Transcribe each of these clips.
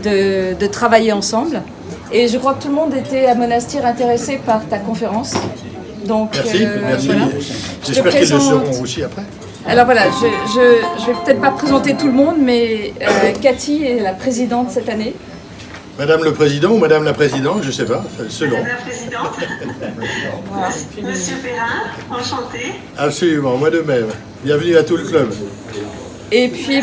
de travailler ensemble. Et je crois que tout le monde était à Monastir intéressé par ta conférence. Donc, merci. Voilà. J'espère qu'ils le seront aussi après. Alors voilà, je vais peut-être pas présenter tout le monde, mais Cathy est la présidente cette année. Madame le Président ou Madame la Présidente, je ne sais pas, selon. Madame la Présidente. Voilà. Monsieur Perrin, enchanté. Absolument, moi de même. Bienvenue à tout le club. Et puis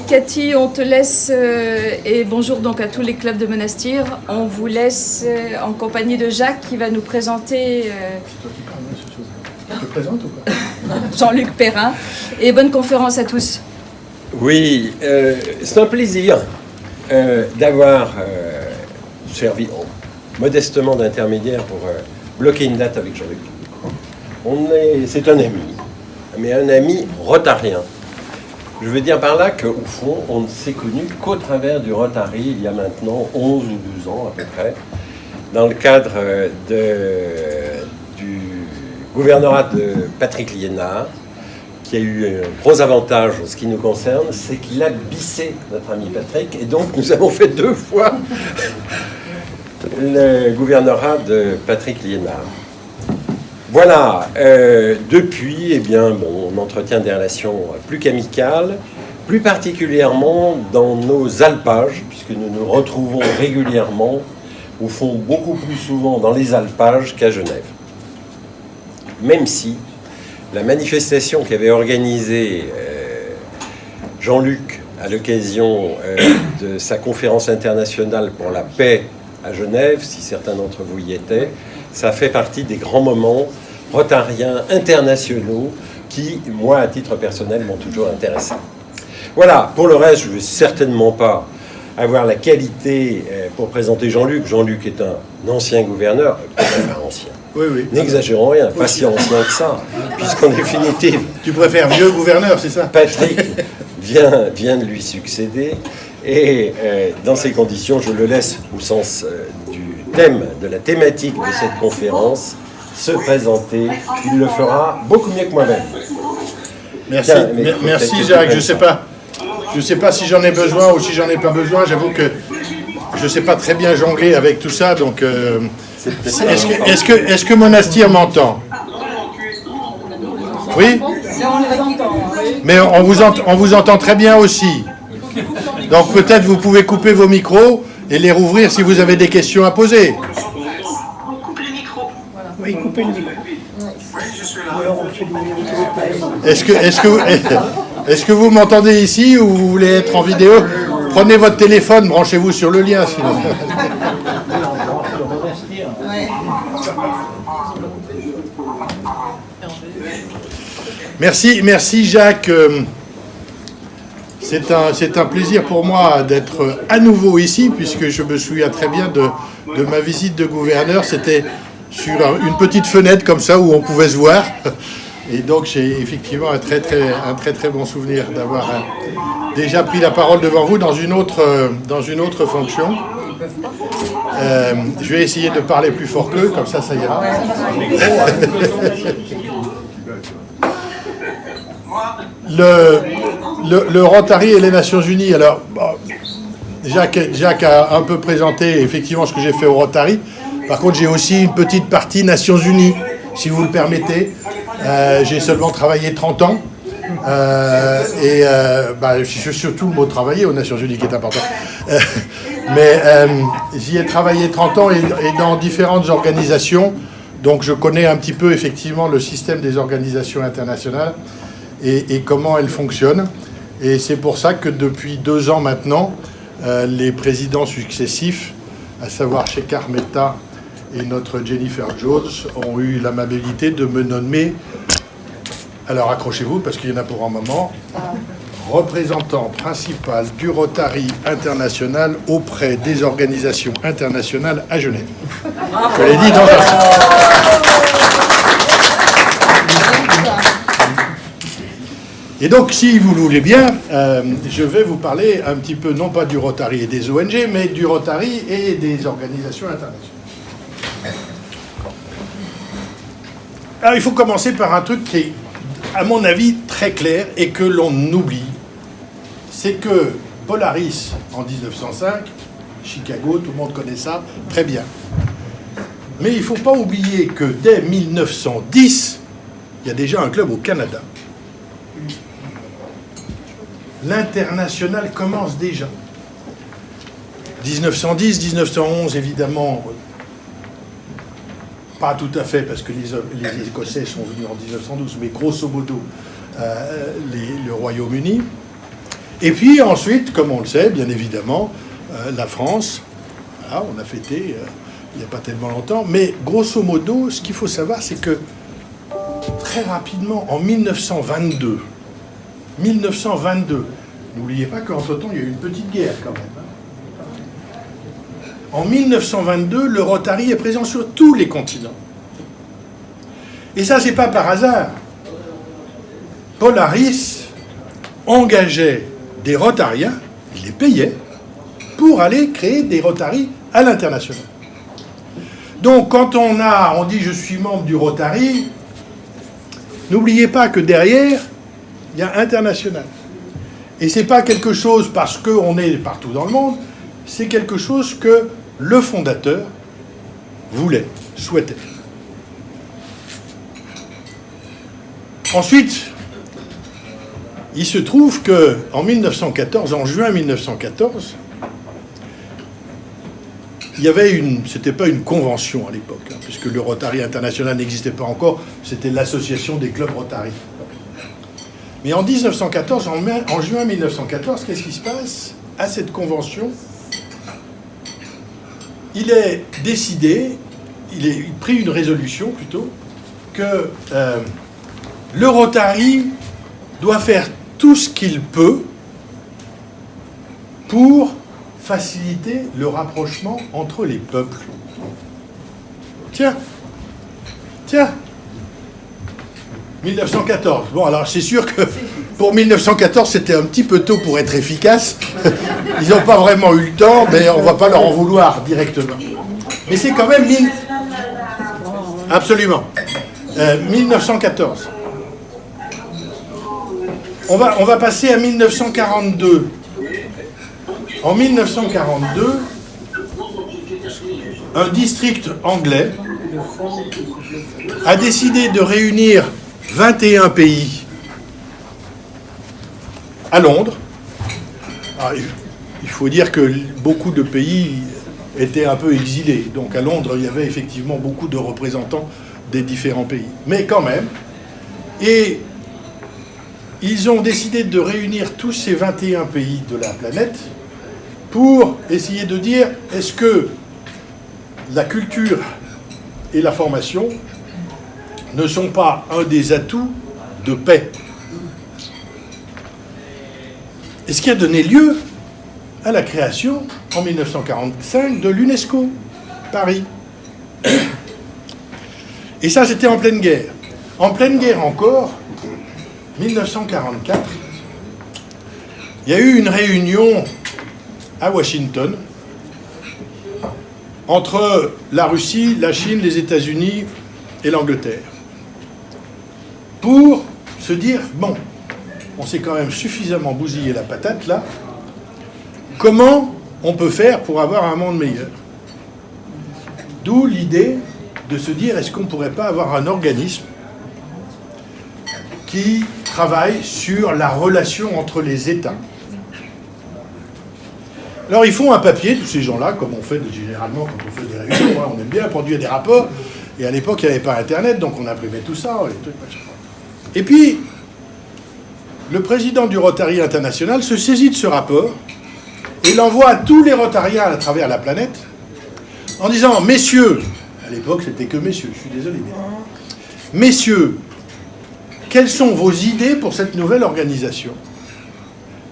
Cathy, on te laisse, et bonjour donc à tous les clubs de Monastir, on vous laisse en compagnie de Jacques qui va nous présenter Tu te présentes ou pas? Jean-Luc Perrin, et bonne conférence à tous. Oui, c'est un plaisir d'avoir servi modestement d'intermédiaire pour bloquer une date avec Jean-Luc. C'est un ami, mais un ami rotarien. Je veux dire par là qu'au fond, on ne s'est connu qu'au travers du Rotary il y a maintenant 11 ou 12 ans à peu près, dans le cadre du gouvernorat de Patrick Liénard, qui a eu un gros avantage en ce qui nous concerne, c'est qu'il a bissé notre ami Patrick, et donc nous avons fait 2 fois le gouvernorat de Patrick Liénard. Voilà, depuis, eh bien, bon, on entretient des relations plus qu'amicales, plus particulièrement dans nos alpages, puisque nous nous retrouvons régulièrement, au fond beaucoup plus souvent dans les alpages qu'à Genève. Même si la manifestation qu'avait organisée Jean-Luc à l'occasion de sa conférence internationale pour la paix à Genève, si certains d'entre vous y étaient, ça fait partie des grands moments rotariens internationaux qui, moi, à titre personnel, m'ont toujours intéressé. Voilà, pour le reste, je ne vais certainement pas avoir la qualité pour présenter Jean-Luc. Jean-Luc est un ancien gouverneur, enfin ancien. Oui, oui. N'exagérons rien, pas si ancien que ça, puisqu'en définitive... Tu préfères vieux gouverneur, c'est ça? Patrick vient de lui succéder, et dans ces conditions, je le laisse, au sens du thème, de la thématique de cette conférence, se présenter. Il le fera beaucoup mieux que moi-même. Merci, merci Jacques. Je ne sais pas si j'en ai besoin ou si j'en ai pas besoin. J'avoue que je ne sais pas très bien jongler avec tout ça, donc... Est-ce que Monastir m'entend? Oui? Mais on vous entend très bien aussi. Donc peut-être vous pouvez couper vos micros et les rouvrir si vous avez des questions à poser. On coupe le micro. Oui, coupez le micro. Est-ce que vous m'entendez ici ou vous voulez être en vidéo? Prenez votre téléphone, branchez-vous sur le lien sinon. Merci Jacques. C'est un plaisir pour moi d'être à nouveau ici, puisque je me souviens très bien de ma visite de gouverneur. C'était sur une petite fenêtre comme ça où on pouvait se voir. Et donc j'ai effectivement un très bon souvenir d'avoir déjà pris la parole devant vous dans une autre fonction. Je vais essayer de parler plus fort qu'eux, comme ça ira. Le Rotary et les Nations Unies. Alors, Jacques a un peu présenté effectivement ce que j'ai fait au Rotary. Par contre, j'ai aussi une petite partie Nations Unies, si vous le permettez. J'ai seulement travaillé 30 ans. C'est surtout le mot travailler aux Nations Unies qui est important. Mais j'y ai travaillé 30 ans et dans différentes organisations. Donc je connais un petit peu effectivement le système des organisations internationales et comment elles fonctionnent. Et c'est pour ça que depuis 2 ans maintenant, les présidents successifs, à savoir Shekhar Mehta et notre Jennifer Jones, ont eu l'amabilité de me nommer, alors accrochez-vous parce qu'il y en a pour un moment, représentant principal du Rotary international auprès des organisations internationales à Genève. Je l'ai dit dans Et donc, si vous le voulez bien, je vais vous parler un petit peu, non pas du Rotary et des ONG, mais du Rotary et des organisations internationales. Alors, il faut commencer par un truc qui est, à mon avis, très clair et que l'on oublie. C'est que Polaris en 1905, Chicago, tout le monde connaît ça, très bien. Mais il ne faut pas oublier que dès 1910, il y a déjà un club au Canada. L'international commence déjà. 1910, 1911, évidemment, pas tout à fait, parce que les Écossais sont venus en 1912, mais grosso modo, le Royaume-Uni. Et puis ensuite, comme on le sait, bien évidemment, la France. Voilà, on a fêté il n'y a pas tellement longtemps. Mais grosso modo, ce qu'il faut savoir, c'est que très rapidement, en 1922, n'oubliez pas qu'entre-temps, il y a eu une petite guerre quand même. En 1922, le Rotary est présent sur tous les continents. Et ça, c'est pas par hasard. Polaris engageait des Rotariens, il les payait, pour aller créer des Rotary à l'international. Donc, quand on dit « je suis membre du Rotary », n'oubliez pas que derrière, il y a international. Et c'est pas quelque chose parce qu'on est partout dans le monde, c'est quelque chose que le fondateur voulait, souhaitait. Ensuite, il se trouve qu'en 1914, en juin 1914, il y avait c'était pas une convention à l'époque, hein, puisque le Rotary international n'existait pas encore, c'était l'association des clubs Rotary. Mais en 1914, en juin 1914, qu'est-ce qui se passe? À cette convention, il est décidé, il est pris une résolution plutôt, que le Rotary doit faire tout ce qu'il peut pour faciliter le rapprochement entre les peuples. Tiens, 1914. Bon, alors c'est sûr que pour 1914, c'était un petit peu tôt pour être efficace. Ils n'ont pas vraiment eu le temps, mais on ne va pas leur en vouloir directement. Mais c'est quand même... Absolument. 1914. On va passer à 1942. En 1942, un district anglais a décidé de réunir 21 pays à Londres. Alors, il faut dire que beaucoup de pays étaient un peu exilés. Donc à Londres, il y avait effectivement beaucoup de représentants des différents pays. Mais quand même. Et ils ont décidé de réunir tous ces 21 pays de la planète pour essayer de dire, est-ce que la culture et la formation ne sont pas un des atouts de paix? Et ce qui a donné lieu à la création, en 1945, de l'UNESCO, Paris. Et ça, c'était en pleine guerre. En pleine guerre encore, 1944, il y a eu une réunion à Washington entre la Russie, la Chine, les États-Unis et l'Angleterre pour se dire, bon, on s'est quand même suffisamment bousillé la patate là, comment on peut faire pour avoir un monde meilleur? D'où l'idée de se dire, est-ce qu'on ne pourrait pas avoir un organisme qui travaille sur la relation entre les États? Alors ils font un papier, tous ces gens-là, comme on fait généralement quand on fait des réunions, hein, on aime bien produire des rapports, et à l'époque il n'y avait pas Internet, donc on imprimait tout ça, les trucs, machin. Et puis, le président du Rotary International se saisit de ce rapport, et l'envoie à tous les Rotariens à travers la planète, en disant, messieurs, à l'époque c'était que messieurs, je suis désolé, mais messieurs, quelles sont vos idées pour cette nouvelle organisation?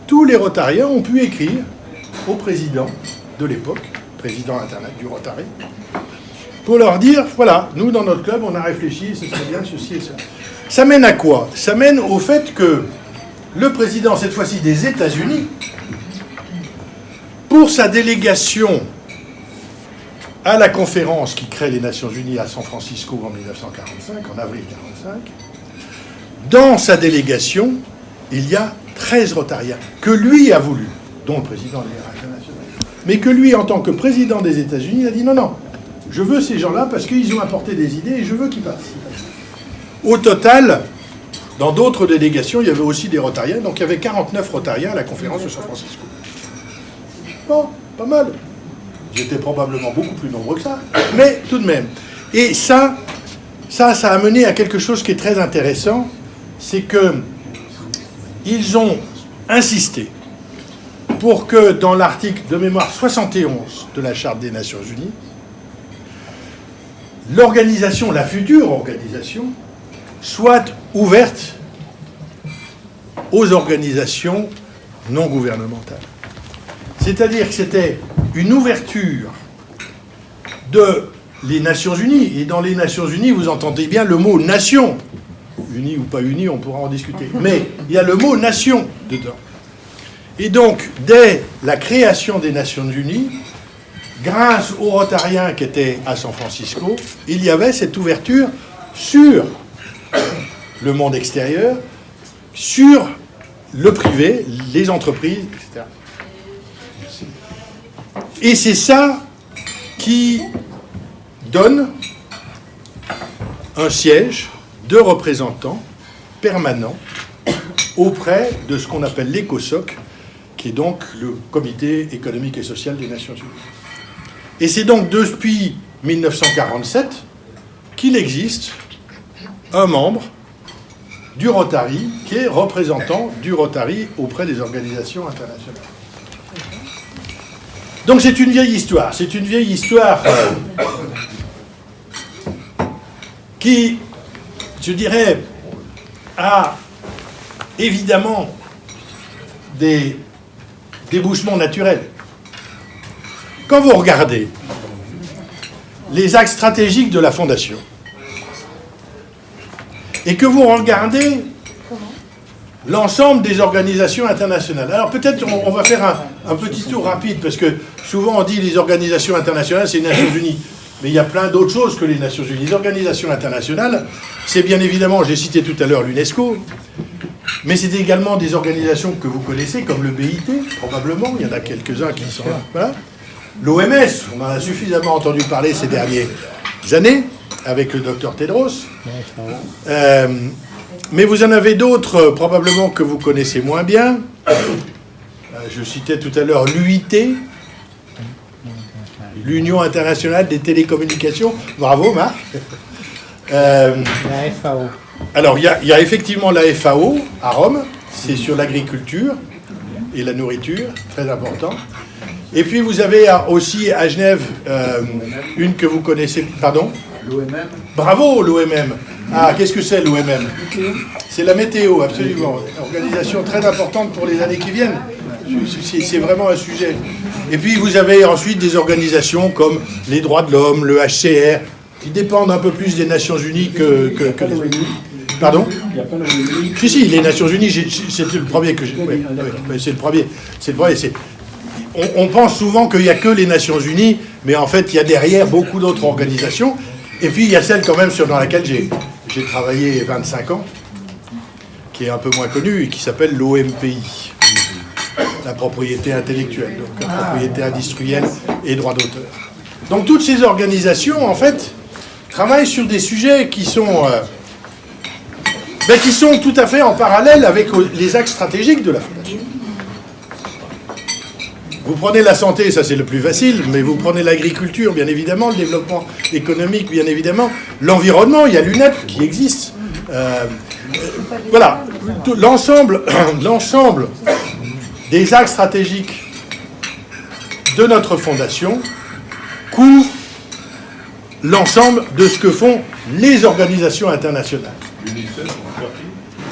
Tous les Rotariens ont pu écrire au président de l'époque, président internet du Rotary, pour leur dire, voilà, nous dans notre club, on a réfléchi, ce serait bien ceci et cela. Ça mène à quoi? Ça mène au fait que le président, cette fois-ci des États-Unis, pour sa délégation à la conférence qui crée les Nations Unies à San Francisco en 1945, en avril 1945, dans sa délégation, il y a 13 Rotariens que lui a voulu. dont le président de l'Union internationale, mais que lui, en tant que président des États-Unis, a dit non, non, je veux ces gens-là parce qu'ils ont apporté des idées et je veux qu'ils participent. Au total, dans d'autres délégations, il y avait aussi des Rotariens, donc il y avait 49 Rotariens à la conférence de San Francisco. Bon, pas mal. J'étais probablement beaucoup plus nombreux que ça, mais tout de même. Et ça a mené à quelque chose qui est très intéressant, c'est que ils ont insisté pour que dans l'article de mémoire 71 de la Charte des Nations Unies, l'organisation, la future organisation, soit ouverte aux organisations non gouvernementales. C'est-à-dire que c'était une ouverture de les Nations Unies. Et dans les Nations Unies, vous entendez bien le mot « nation ». Unis ou pas unis, on pourra en discuter. Mais il y a le mot « nation » dedans. Et donc, dès la création des Nations Unies, grâce aux Rotariens qui étaient à San Francisco, il y avait cette ouverture sur le monde extérieur, sur le privé, les entreprises, etc. Et c'est ça qui donne un siège de représentants permanents auprès de ce qu'on appelle l'ECOSOC, qui est donc le Comité économique et social des Nations Unies. Et c'est donc depuis 1947 qu'il existe un membre du Rotary qui est représentant du Rotary auprès des organisations internationales. Donc c'est une vieille histoire. C'est une vieille histoire qui, je dirais, a évidemment des débouchements naturels. Quand vous regardez les axes stratégiques de la Fondation et que vous regardez l'ensemble des organisations internationales. Alors peut-être on va faire un petit tour rapide, parce que souvent on dit les organisations internationales, c'est les Nations Unies. Mais il y a plein d'autres choses que les Nations Unies. Les organisations internationales, c'est bien évidemment, j'ai cité tout à l'heure l'UNESCO, mais c'est également des organisations que vous connaissez, comme le BIT, probablement, il y en a quelques-uns qui sont là. Voilà. L'OMS, on en a suffisamment entendu parler ces dernières années, avec le docteur Tedros. Mais vous en avez d'autres, probablement, que vous connaissez moins bien. Je citais tout à l'heure l'UIT, l'Union internationale des télécommunications. Bravo, Marc. La FAO. Alors, il y a effectivement la FAO à Rome, c'est sur l'agriculture et la nourriture, très important. Et puis, vous avez aussi à Genève une que vous connaissez, pardon ? L'OMM. Bravo, l'OMM. Ah, qu'est-ce que c'est l'OMM ? C'est la météo, absolument. Organisation très importante pour les années qui viennent. C'est vraiment un sujet. Et puis, vous avez ensuite des organisations comme les droits de l'homme, le HCR, qui dépendent un peu plus des Nations Unies que les autres. Pardon ? Il n'y a pas l'ONU. Si, les Nations Unies, c'est le premier que j'ai... Oui, c'est le premier. On pense souvent qu'il n'y a que les Nations Unies, mais en fait, il y a derrière beaucoup d'autres organisations. Et puis, il y a celle quand même dans laquelle j'ai travaillé 25 ans, qui est un peu moins connue, et qui s'appelle l'OMPI, la propriété intellectuelle, donc la propriété industrielle et droit d'auteur. Donc, toutes ces organisations, en fait, travaillent sur des sujets qui sont tout à fait en parallèle avec les axes stratégiques de la Fondation. Vous prenez la santé, ça c'est le plus facile, mais vous prenez l'agriculture, bien évidemment, le développement économique, bien évidemment, l'environnement, il y a l'UNEP qui existe. Voilà, l'ensemble des axes stratégiques de notre fondation couvre l'ensemble de ce que font les organisations internationales.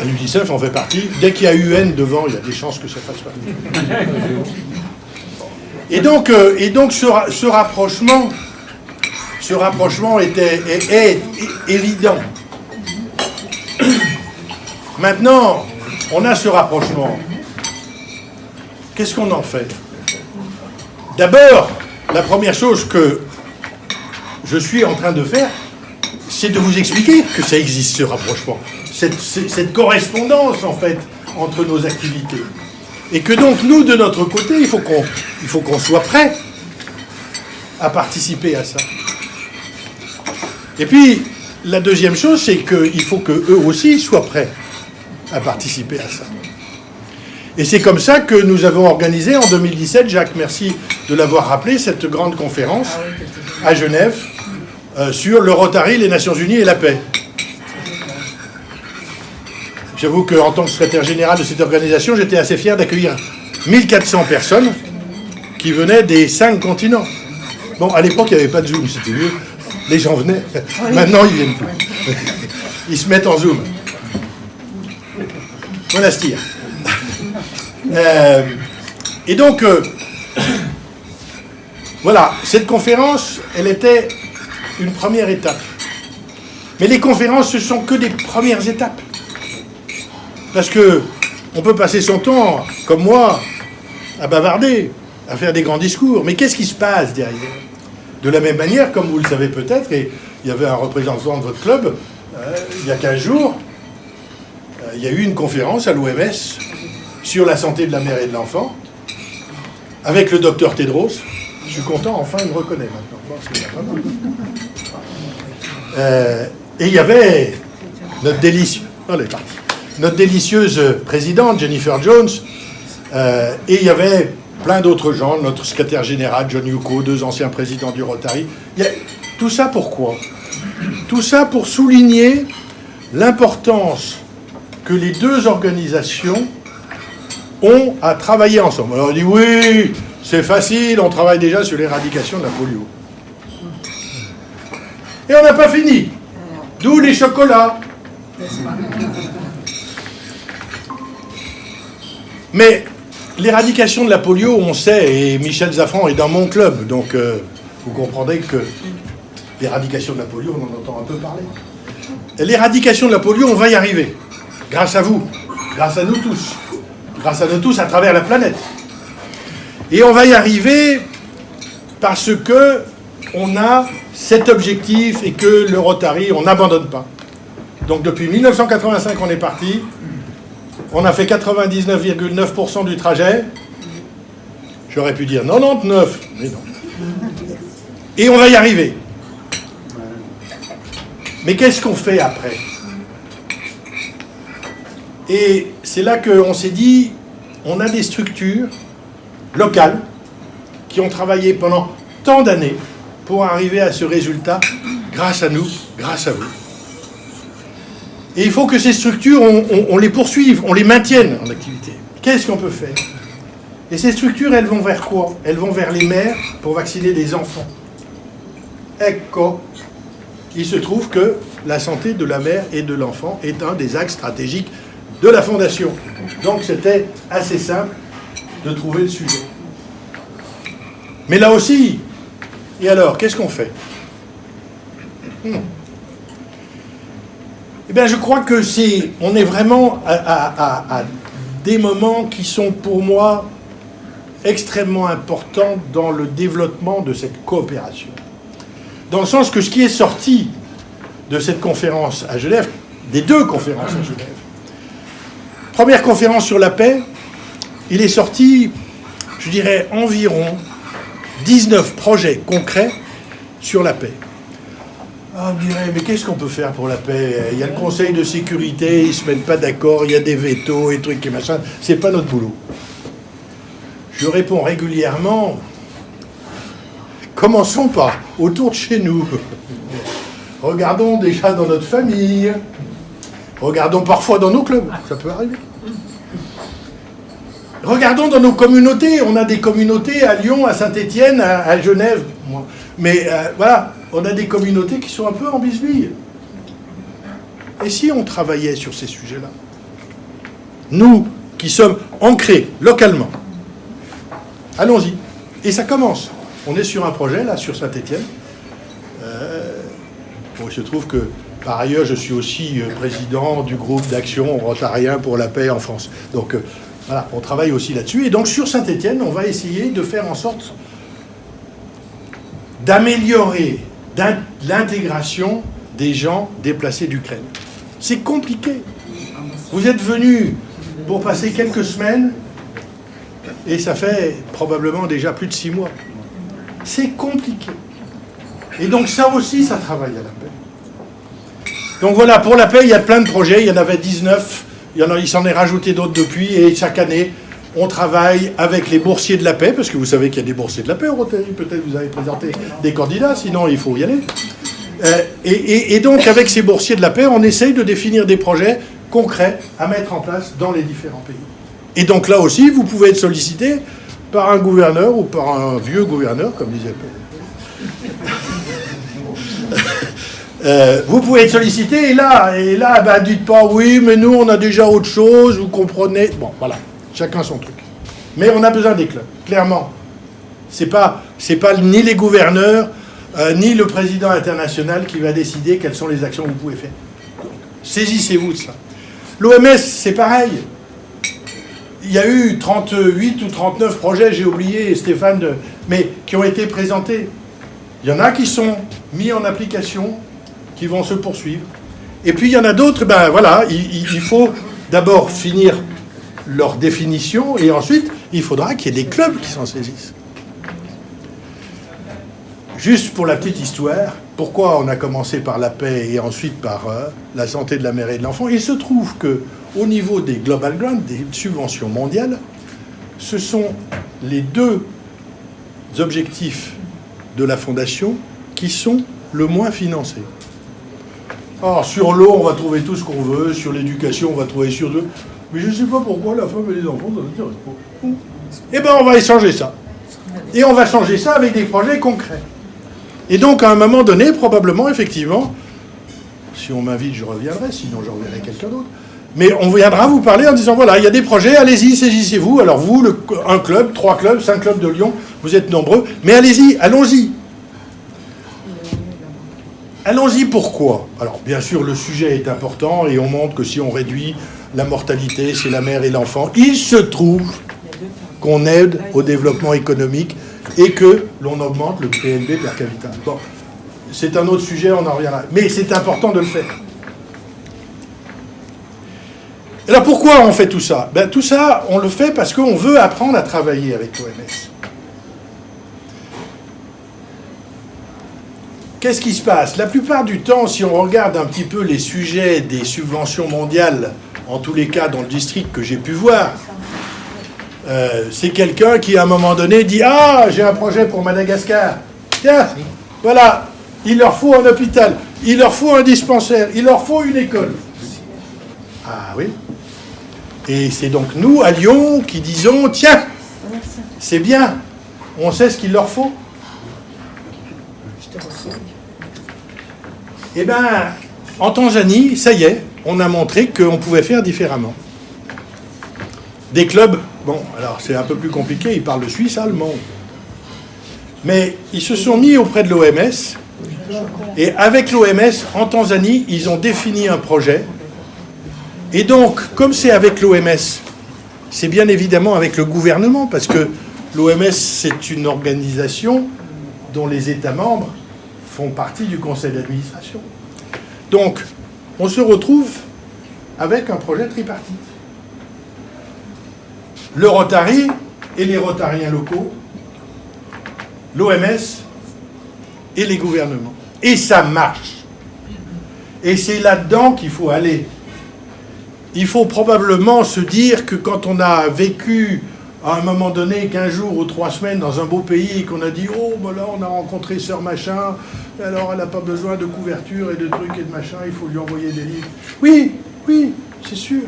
L'UNICEF en fait partie. Dès qu'il y a UN devant, il y a des chances que ça fasse partie. Et donc ce rapprochement est évident. Maintenant, on a ce rapprochement. Qu'est-ce qu'on en fait ? D'abord, la première chose que je suis en train de faire, c'est de vous expliquer que ça existe, ce rapprochement. Cette correspondance, en fait, entre nos activités. Et que donc, nous, de notre côté, il faut qu'on soit prêts à participer à ça. Et puis, la deuxième chose, c'est qu'il faut qu'eux aussi soient prêts à participer à ça. Et c'est comme ça que nous avons organisé en 2017, Jacques, merci de l'avoir rappelé, cette grande conférence à Genève sur le Rotary, les Nations Unies et la paix. J'avoue qu'en tant que secrétaire général de cette organisation, j'étais assez fier d'accueillir 1400 personnes qui venaient des 5 continents. Bon, à l'époque, il n'y avait pas de Zoom, c'était mieux. Les gens venaient. Maintenant, ils viennent plus. Ils se mettent en Zoom. Monastir. Et donc, voilà, cette conférence, elle était une première étape. Mais les conférences, ce sont que des premières étapes. Parce que on peut passer son temps, comme moi, à bavarder, à faire des grands discours. Mais qu'est-ce qui se passe derrière ? De la même manière, comme vous le savez peut-être, et il y avait un représentant de votre club, il y a 15 jours, il y a eu une conférence à l'OMS sur la santé de la mère et de l'enfant, avec le docteur Tedros. Je suis content, enfin il me reconnaît maintenant. Parce qu'il y a pas mal. Et il y avait notre délicieuse présidente, Jennifer Jones, et il y avait plein d'autres gens, notre secrétaire général, John Yuko, 2 anciens présidents du Rotary. Tout ça pourquoi ? Tout ça pour souligner l'importance que les 2 organisations ont à travailler ensemble. Alors on dit oui, c'est facile, on travaille déjà sur l'éradication de la polio. Et on n'a pas fini. D'où les chocolats. Mais l'éradication de la polio, on sait, et Michel Zafran est dans mon club, donc vous comprendrez que l'éradication de la polio, on en entend un peu parler. L'éradication de la polio, on va y arriver. Grâce à vous, grâce à nous tous à travers la planète. Et on va y arriver parce que on a cet objectif et que le Rotary, on n'abandonne pas. Donc depuis 1985, on est parti. On a fait 99,9% du trajet. J'aurais pu dire 99, mais non. Et on va y arriver. Mais qu'est-ce qu'on fait après ? Et c'est là qu'on s'est dit, on a des structures locales qui ont travaillé pendant tant d'années pour arriver à ce résultat grâce à nous, grâce à vous. Et il faut que ces structures, on les poursuive, on les maintienne en activité. Qu'est-ce qu'on peut faire ? Et ces structures, elles vont vers quoi ? Elles vont vers les mères pour vacciner des enfants. Ecco, il se trouve que la santé de la mère et de l'enfant est un des axes stratégiques de la Fondation. Donc c'était assez simple de trouver le sujet. Mais là aussi, et alors, qu'est-ce qu'on fait ? Eh bien, je crois que on est vraiment à des moments qui sont pour moi extrêmement importants dans le développement de cette coopération. Dans le sens que ce qui est sorti de cette conférence à Genève, des 2 conférences à Genève, première conférence sur la paix, il est sorti, je dirais, environ 19 projets concrets sur la paix. Ah, on dirait, mais qu'est-ce qu'on peut faire pour la paix ? Il y a le Conseil de sécurité, ils ne se mettent pas d'accord, il y a des vétos et trucs et machin. C'est pas notre boulot. Je réponds régulièrement, commençons par autour de chez nous. Regardons déjà dans notre famille. Regardons parfois dans nos clubs, ça peut arriver. Regardons dans nos communautés. On a des communautés à Lyon, à Saint-Étienne, à Genève. Mais voilà, on a des communautés qui sont un peu en bisbille. Et si on travaillait sur ces sujets-là ? Nous, qui sommes ancrés localement, allons-y. Et ça commence. On est sur un projet, là, sur Saint-Étienne. Bon, il se trouve que, par ailleurs, je suis aussi président du groupe d'action rotarien pour la paix en France. Donc, voilà, on travaille aussi là-dessus. Et donc, sur Saint-Étienne, on va essayer de faire en sorte d'améliorer l'intégration des gens déplacés d'Ukraine. C'est compliqué. Vous êtes venus pour passer quelques semaines, Et ça fait probablement déjà plus de 6 mois. C'est compliqué. Et donc ça aussi, ça travaille à la paix. Donc voilà, pour la paix, il y a plein de projets. Il y en avait 19. Il s'en est rajouté d'autres depuis. Et chaque année, on travaille avec les boursiers de la paix, parce que vous savez qu'il y a des boursiers de la paix au Rotary. Peut-être vous avez présenté des candidats, sinon il faut y aller. Et donc, avec ces boursiers de la paix, on essaye de définir des projets concrets à mettre en place dans les différents pays. Et donc là aussi, vous pouvez être sollicité par un gouverneur ou par un vieux gouverneur, comme disait Paul. Vous pouvez être sollicité, et là bah, dites pas, oui, mais nous, on a déjà autre chose, vous comprenez. Bon, voilà, chacun son truc. Mais on a besoin des clubs, clairement. C'est pas ni les gouverneurs, ni le président international qui va décider quelles sont les actions que vous pouvez faire. Saisissez-vous de ça. L'OMS, c'est pareil. Il y a eu 38 ou 39 projets, j'ai oublié, Stéphane, mais qui ont été présentés. Il y en a qui sont mis en application, qui vont se poursuivre. Et puis il y en a d'autres, ben voilà, il faut d'abord finir leur définition, et ensuite, il faudra qu'il y ait des clubs qui s'en saisissent. Juste pour la petite histoire, pourquoi on a commencé par la paix et ensuite par la santé de la mère et de l'enfant? Il se trouve qu'au niveau des Global Grants, des subventions mondiales, ce sont les deux objectifs de la Fondation qui sont le moins financés. Alors, sur l'eau, on va trouver tout ce qu'on veut, sur l'éducation, on va trouver sur deux. Mais je ne sais pas pourquoi la femme et les enfants, ça ne m'intéresse pas. Eh bien, on va changer ça. Et on va changer ça avec des projets concrets. Et donc, à un moment donné, probablement, effectivement, si on m'invite, je reviendrai, sinon je reviendrai quelqu'un d'autre. Mais on viendra vous parler en disant, voilà, il y a des projets, allez-y, saisissez-vous. Alors vous, un club, 3 clubs, 5 clubs de Lyon, vous êtes nombreux. Mais allez-y, allons-y. Allons-y, pourquoi? Alors, bien sûr, le sujet est important et on montre que si on réduit la mortalité chez la mère et l'enfant, il se trouve qu'on aide au développement économique et que l'on augmente le PNB per capita. Bon, c'est un autre sujet, on en reviendra. Mais c'est important de le faire. Alors pourquoi on fait tout ça? Ben, tout ça, on le fait parce qu'on veut apprendre à travailler avec l'OMS. Qu'est-ce qui se passe? La plupart du temps, si on regarde un petit peu les sujets des subventions mondiales, en tous les cas dans le district que j'ai pu voir, c'est quelqu'un qui, à un moment donné, dit « Ah, j'ai un projet pour Madagascar. Tiens, voilà, il leur faut un hôpital, il leur faut un dispensaire, il leur faut une école. » Ah oui. Et c'est donc nous, à Lyon, qui disons « Tiens, c'est bien, on sait ce qu'il leur faut. » Eh bien, en Tanzanie, ça y est, on a montré qu'on pouvait faire différemment. Des clubs, bon, alors c'est un peu plus compliqué, ils parlent le suisse allemand. Mais ils se sont mis auprès de l'OMS, et avec l'OMS, en Tanzanie, ils ont défini un projet. Et donc, comme c'est avec l'OMS, c'est bien évidemment avec le gouvernement, parce que l'OMS, c'est une organisation dont les États membres font partie du conseil d'administration. Donc, on se retrouve avec un projet tripartite. Le Rotary et les Rotariens locaux, l'OMS et les gouvernements. Et ça marche. Et c'est là-dedans qu'il faut aller. Il faut probablement se dire que quand on a vécu à un moment donné 15 jours ou 3 semaines dans un beau pays et qu'on a dit « Oh, ben là, on a rencontré sœur machin, alors elle n'a pas besoin de couverture et de trucs et de machin, il faut lui envoyer des livres. » Oui, oui, c'est sûr.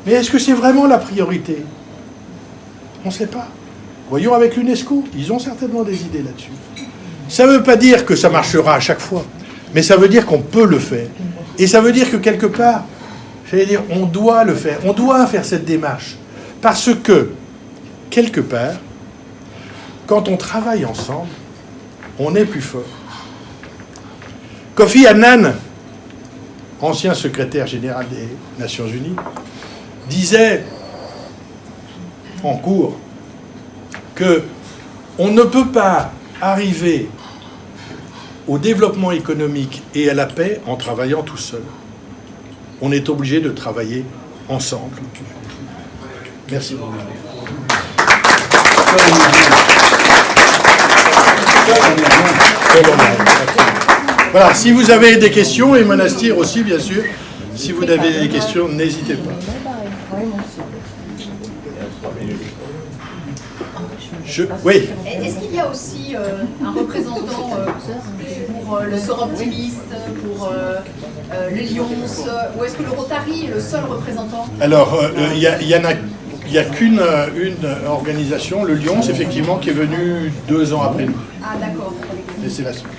Mais est-ce que c'est vraiment la priorité? On ne sait pas. Voyons avec l'UNESCO, ils ont certainement des idées là-dessus. Ça ne veut pas dire que ça marchera à chaque fois, mais ça veut dire qu'on peut le faire. Et ça veut dire que quelque part, j'allais dire, on doit le faire, on doit faire cette démarche. Parce que, quelque part, quand on travaille ensemble, on est plus fort. Kofi Annan, ancien secrétaire général des Nations Unies, disait en cours qu'on ne peut pas arriver au développement économique et à la paix en travaillant tout seul. On est obligé de travailler ensemble. Merci beaucoup. Voilà, si vous avez des questions, et Monastir aussi, bien sûr, si vous avez des questions, n'hésitez pas. Oui. Est-ce qu'il y a aussi un représentant pour le Sort Optimiste, pour le Lions, ou est-ce que le Rotary est le seul représentant? Alors, il n'y a qu'une organisation, le Lions, effectivement, qui est venu 2 ans après nous. Ah, d'accord. Et c'est la seule.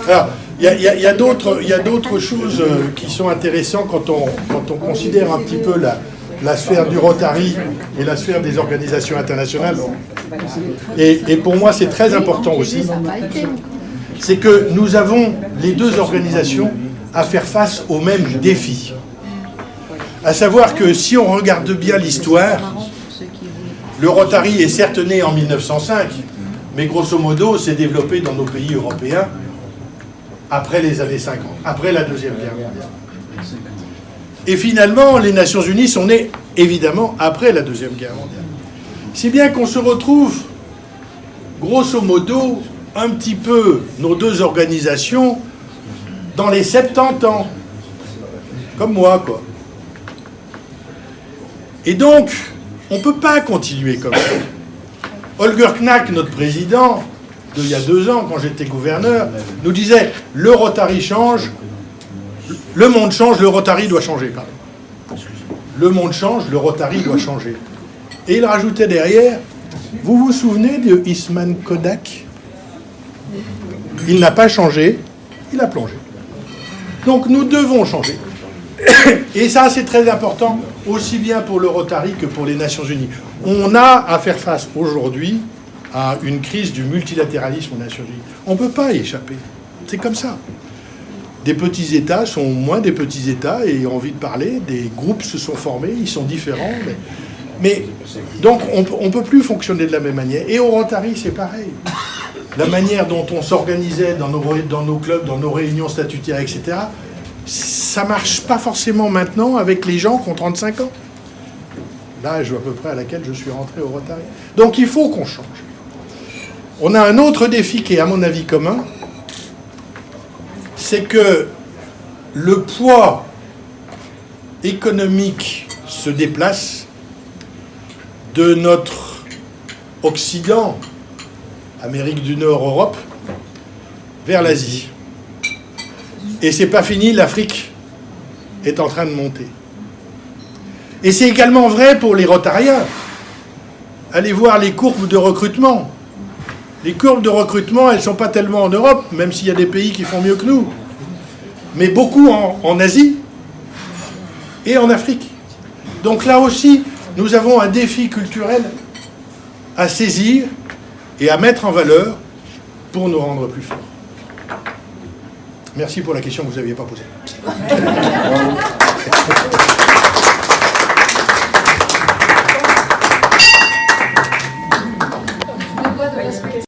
Alors, il y a d'autres choses qui sont intéressantes quand on considère un petit peu la sphère du Rotary et la sphère des organisations internationales. Et pour moi, c'est très important aussi. C'est que nous avons, les 2 organisations, à faire face aux mêmes défis. À savoir que si on regarde bien l'histoire, le Rotary est certes né en 1905, mais grosso modo, s'est développé dans nos pays européens après les années 50, après la Deuxième Guerre mondiale. Et finalement, les Nations Unies sont nées, évidemment, après la Deuxième Guerre mondiale. Si bien qu'on se retrouve, grosso modo, un petit peu, nos 2 organisations, dans les 70 ans. Comme moi, quoi. Et donc, on ne peut pas continuer comme ça. Holger Knack, notre président, il y a 2 ans, quand j'étais gouverneur, nous disait « Le Rotary change, le monde change, le Rotary doit changer. » Pardon. Le monde change, le Rotary doit changer. Et il rajoutait derrière « Vous vous souvenez de Eastman Kodak ? Il n'a pas changé, il a plongé. » Donc nous devons changer. Et ça, c'est très important, aussi bien pour le Rotary que pour les Nations Unies. On a à faire face aujourd'hui à une crise du multilatéralisme aux Nations Unies. On ne peut pas y échapper. C'est comme ça. Des petits États sont moins des petits États et ont envie de parler. Des groupes se sont formés, ils sont différents. Mais donc, on ne peut plus fonctionner de la même manière. Et au Rotary, c'est pareil. La manière dont on s'organisait dans nos clubs, dans nos réunions statutaires, etc., ça ne marche pas forcément maintenant avec les gens qui ont 35 ans. L'âge à peu près à laquelle je suis rentré au Rotary. Donc il faut qu'on change. On a un autre défi qui est à mon avis commun, c'est que le poids économique se déplace de notre Occident, Amérique du Nord, Europe, vers l'Asie. Et c'est pas fini, l'Afrique est en train de monter. Et c'est également vrai pour les Rotariens. Allez voir les courbes de recrutement. Les courbes de recrutement, elles ne sont pas tellement en Europe, même s'il y a des pays qui font mieux que nous, mais beaucoup en Asie et en Afrique. Donc là aussi, nous avons un défi culturel à saisir et à mettre en valeur pour nous rendre plus forts. Merci pour la question que vous n'aviez pas posée.